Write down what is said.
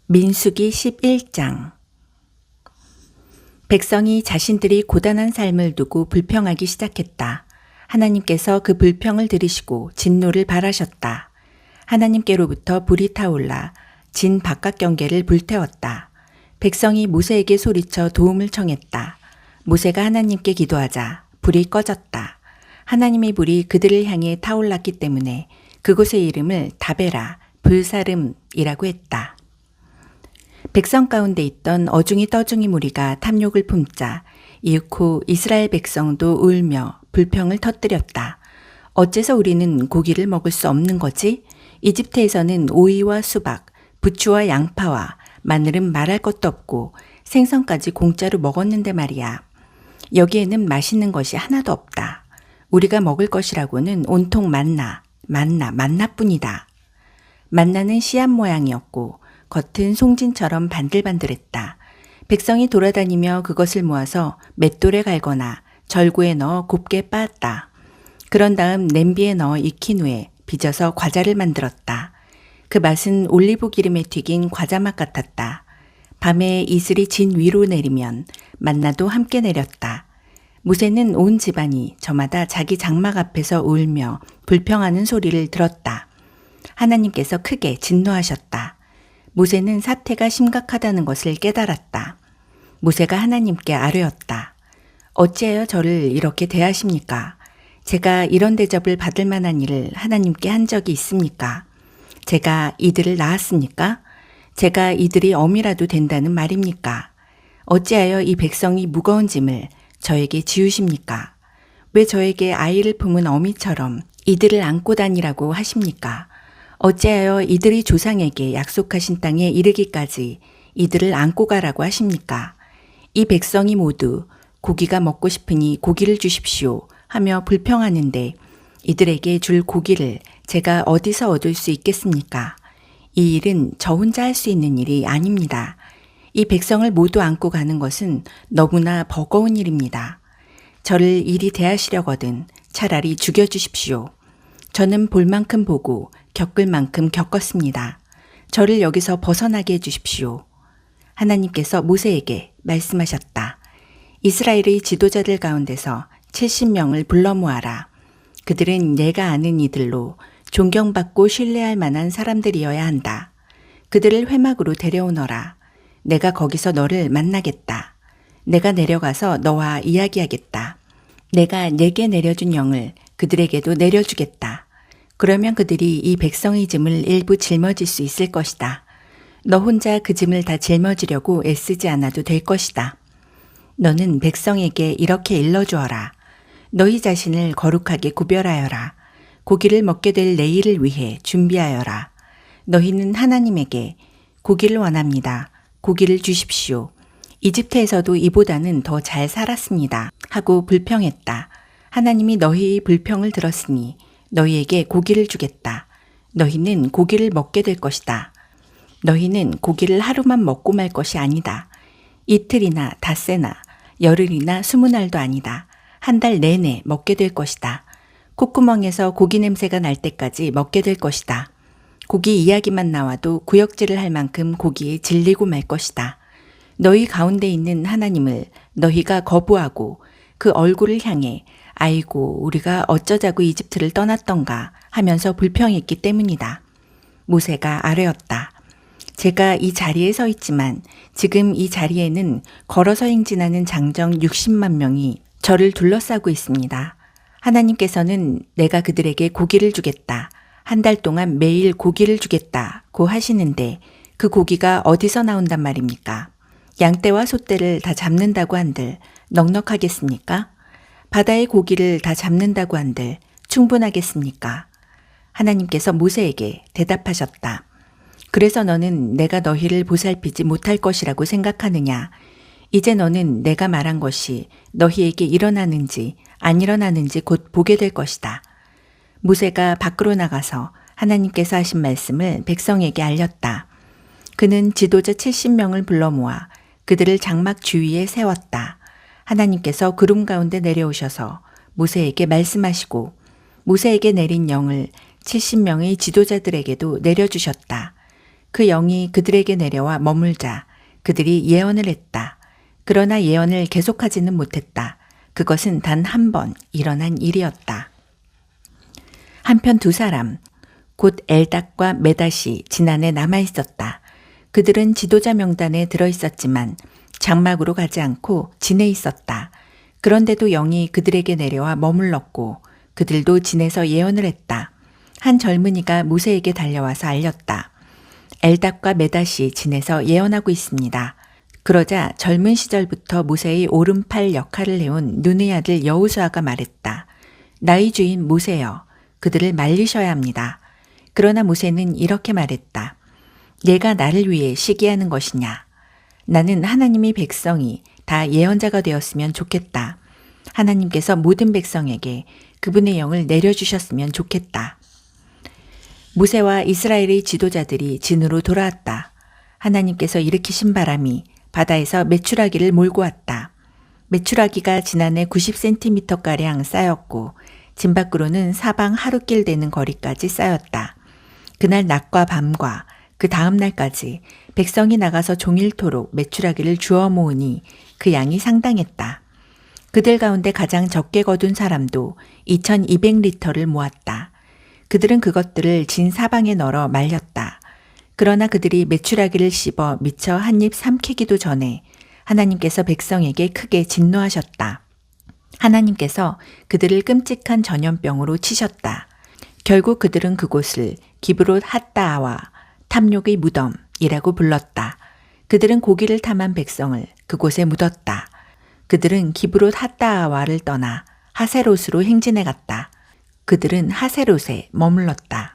민수기 11장. 백성이 자신들이 고단한 삶을 두고 불평하기 시작했다. 하나님께서 그 불평을 들으시고 진노를 발하셨다. 하나님께로부터 불이 타올라 진 바깥 경계를 불태웠다. 백성이 모세에게 소리쳐 도움을 청했다. 모세가 하나님께 기도하자 불이 꺼졌다. 하나님의 불이 그들을 향해 타올랐기 때문에 그곳의 이름을 다베라 불사름이라고 했다. 백성 가운데 있던 어중이 떠중이 무리가 탐욕을 품자 이윽고 이스라엘 백성도 울며 불평을 터뜨렸다. 어째서 우리는 고기를 먹을 수 없는 거지? 이집트에서는 오이와 수박, 부추와 양파와 마늘은 말할 것도 없고 생선까지 공짜로 먹었는데 말이야. 여기에는 맛있는 것이 하나도 없다. 우리가 먹을 것이라고는 온통 만나뿐이다. 만나는 씨앗 모양이었고 겉은 송진처럼 반들반들했다. 백성이 돌아다니며 그것을 모아서 맷돌에 갈거나 절구에 넣어 곱게 빻았다. 그런 다음 냄비에 넣어 익힌 후에 빚어서 과자를 만들었다. 그 맛은 올리브 기름에 튀긴 과자 맛 같았다. 밤에 이슬이 진 위로 내리면 만나도 함께 내렸다. 모세는 온 집안이 저마다 자기 장막 앞에서 울며 불평하는 소리를 들었다. 하나님께서 크게 진노하셨다. 모세는 사태가 심각하다는 것을 깨달았다. 모세가 하나님께 아뢰었다. 어찌하여 저를 이렇게 대하십니까? 제가 이런 대접을 받을 만한 일을 하나님께 한 적이 있습니까? 제가 이들을 낳았습니까? 제가 이들이 어미라도 된다는 말입니까? 어찌하여 이 백성이 무거운 짐을 저에게 지우십니까? 왜 저에게 아이를 품은 어미처럼 이들을 안고 다니라고 하십니까? 어찌하여 이들이 조상에게 약속하신 땅에 이르기까지 이들을 안고 가라고 하십니까? 이 백성이 모두 고기가 먹고 싶으니 고기를 주십시오 하며 불평하는데 이들에게 줄 고기를 제가 어디서 얻을 수 있겠습니까? 이 일은 저 혼자 할 수 있는 일이 아닙니다. 이 백성을 모두 안고 가는 것은 너무나 버거운 일입니다. 저를 이리 대하시려거든 차라리 죽여주십시오. 저는 볼 만큼 보고 겪을 만큼 겪었습니다. 저를 여기서 벗어나게 해주십시오. 하나님께서 모세에게 말씀하셨다. 이스라엘의 지도자들 가운데서 70명을 불러 모아라. 그들은 내가 아는 이들로 존경받고 신뢰할 만한 사람들이어야 한다. 그들을 회막으로 데려오너라. 내가 거기서 너를 만나겠다. 내가 내려가서 너와 이야기하겠다. 내가 내게 내려준 영을 그들에게도 내려주겠다. 그러면 그들이 이 백성의 짐을 일부 짊어질 수 있을 것이다. 너 혼자 그 짐을 다 짊어지려고 애쓰지 않아도 될 것이다. 너는 백성에게 이렇게 일러주어라. 너희 자신을 거룩하게 구별하여라. 고기를 먹게 될 내일을 위해 준비하여라. 너희는 하나님에게 고기를 원합니다. 고기를 주십시오. 이집트에서도 이보다는 더 잘 살았습니다. 하고 불평했다. 하나님이 너희의 불평을 들었으니 너희에게 고기를 주겠다. 너희는 고기를 먹게 될 것이다. 너희는 고기를 하루만 먹고 말 것이 아니다. 이틀이나 닷새나 열흘이나 20날도 아니다. 한 달 내내 먹게 될 것이다. 콧구멍에서 고기 냄새가 날 때까지 먹게 될 것이다. 고기 이야기만 나와도 구역질을 할 만큼 고기에 질리고 말 것이다. 너희 가운데 있는 하나님을 너희가 거부하고 그 얼굴을 향해 아이고 우리가 어쩌자고 이집트를 떠났던가 하면서 불평했기 때문이다. 모세가 아뢰었다. 제가 이 자리에 서 있지만 지금 이 자리에는 걸어서 행진하는 장정 60만 명이 저를 둘러싸고 있습니다. 하나님께서는 내가 그들에게 고기를 주겠다. 한 달 동안 매일 고기를 주겠다고 하시는데 그 고기가 어디서 나온단 말입니까? 양떼와 소떼를 다 잡는다고 한들 넉넉하겠습니까? 바다의 고기를 다 잡는다고 한들 충분하겠습니까? 하나님께서 모세에게 대답하셨다. 그래서 너는 내가 너희를 보살피지 못할 것이라고 생각하느냐? 이제 너는 내가 말한 것이 너희에게 일어나는지 안 일어나는지 곧 보게 될 것이다. 모세가 밖으로 나가서 하나님께서 하신 말씀을 백성에게 알렸다. 그는 지도자 70명을 불러 모아 그들을 장막 주위에 세웠다. 하나님께서 구름 가운데 내려오셔서 모세에게 말씀하시고 모세에게 내린 영을 70명의 지도자들에게도 내려주셨다. 그 영이 그들에게 내려와 머물자 그들이 예언을 했다. 그러나 예언을 계속하지는 못했다. 그것은 단 한 번 일어난 일이었다. 한편 두 사람, 곧 엘닥과 메닷이 지난해 남아 있었다. 그들은 지도자 명단에 들어 있었지만 장막으로 가지 않고 진에 있었다. 그런데도 영이 그들에게 내려와 머물렀고 그들도 진에서 예언을 했다. 한 젊은이가 모세에게 달려와서 알렸다. 엘닥과 메닷이 진에서 예언하고 있습니다. 그러자 젊은 시절부터 모세의 오른팔 역할을 해온 눈의 아들 여호수아가 말했다. 나의 주인 모세여, 그들을 말리셔야 합니다. 그러나 모세는 이렇게 말했다. 내가 나를 위해 시기하는 것이냐? 나는 하나님의 백성이 다 예언자가 되었으면 좋겠다. 하나님께서 모든 백성에게 그분의 영을 내려주셨으면 좋겠다. 모세와 이스라엘의 지도자들이 진으로 돌아왔다. 하나님께서 일으키신 바람이 바다에서 메추라기를 몰고 왔다. 메추라기가 지난해 90cm가량 쌓였고 진 밖으로는 사방 하루길 되는 거리까지 쌓였다. 그날 낮과 밤과 그 다음 날까지 백성이 나가서 종일토록 메추라기를 주워 모으니 그 양이 상당했다. 그들 가운데 가장 적게 거둔 사람도 2200리터를 모았다. 그들은 그것들을 진 사방에 널어 말렸다. 그러나 그들이 메추라기를 씹어 미처 한 입 삼키기도 전에 하나님께서 백성에게 크게 진노하셨다. 하나님께서 그들을 끔찍한 전염병으로 치셨다. 결국 그들은 그곳을 기브롯 핫다아와 탐욕의 무덤이라고 불렀다. 그들은 고기를 탐한 백성을 그곳에 묻었다. 그들은 기브롯 핫다아와를 떠나 하세롯으로 행진해 갔다. 그들은 하세롯에 머물렀다.